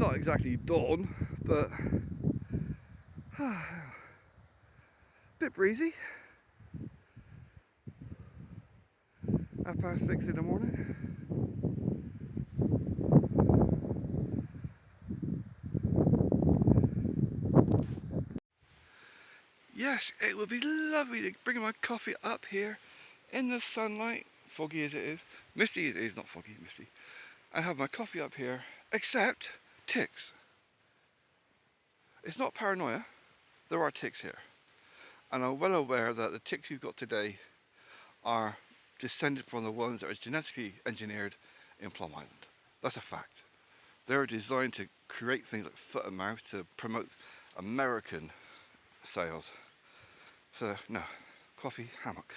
not exactly dawn, but bit breezy. 6:30 in the morning. Yes, it would be lovely to bring my coffee up here in the sunlight, foggy as it is, misty as it is, not foggy, misty, and have my coffee up here, except ticks. It's not paranoia, there are ticks here. And I'm well aware that the ticks you've got today are descended from the ones that are genetically engineered in Plum Island. That's a fact. They're designed to create things like foot and mouth to promote American sales. So, no, coffee, hammock.